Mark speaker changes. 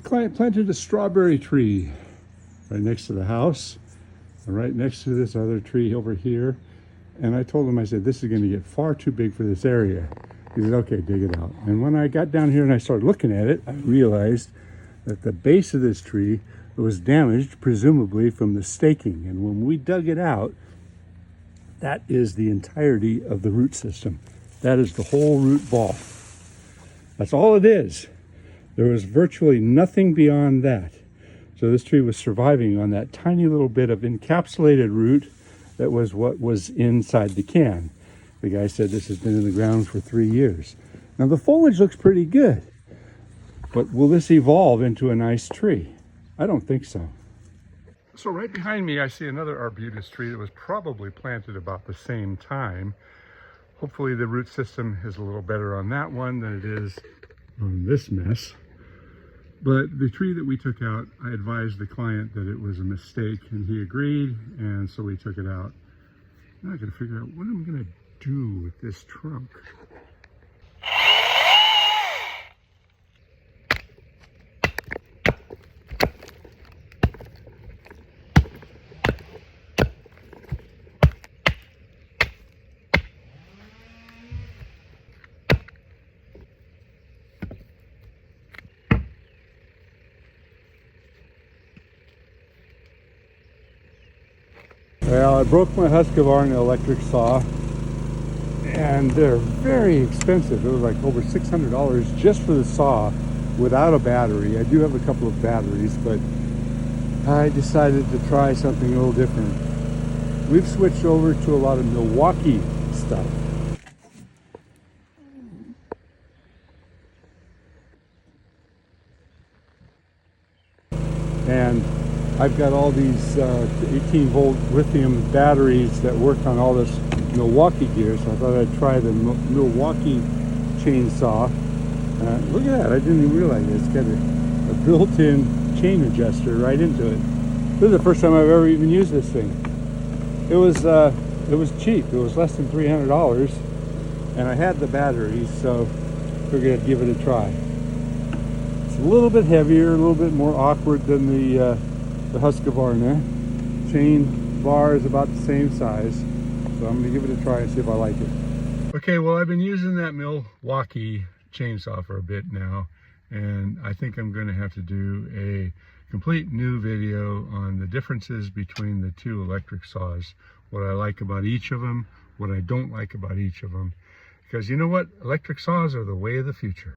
Speaker 1: client planted a strawberry tree right next to the house, and right next to this other tree over here. And I told him, I said, this is going to get far too big for this area. He said, okay, dig it out. And when I got down here and I started looking at it, I realized that the base of this tree was damaged, presumably from the staking. And when we dug it out, that is the entirety of the root system. That is the whole root ball. That's all it is. There was virtually nothing beyond that. So this tree was surviving on that tiny little bit of encapsulated root that was what was inside the can. The guy said this has been in the ground for 3 years. Now the foliage looks pretty good, but will this evolve into a nice tree? I don't think so. So right behind me, I see another arbutus tree that was probably planted about the same time. Hopefully the root system is a little better on that one than it is on this mess. But the tree that we took out, I advised the client that it was a mistake, and he agreed, and so we took it out. Now I gotta figure out what I'm gonna do with this trunk. Well, I broke my Husqvarna electric saw, and they're very expensive. It was like over $600 just for the saw without a battery. I do have a couple of batteries, but I decided to try something a little different. We've switched over to a lot of Milwaukee stuff. And I've got all these 18-volt lithium batteries that work on all this Milwaukee gear, so I thought I'd try the Milwaukee chainsaw. Look at that, I didn't even realize it. It's got a built-in chain adjuster right into it. This is the first time I've ever even used this thing. It was cheap. It was less than $300, and I had the batteries, so figured I'd give it a try. It's a little bit heavier, a little bit more awkward than the Husqvarna. Chain bar is about the same size, so I'm going to give it a try and see if I like it. Okay, well, I've been using that Milwaukee chainsaw for a bit now, and I think I'm going to have to do a complete new video on the differences between the two electric saws, what I like about each of them, what I don't like about each of them, because you know what? Electric saws are the way of the future.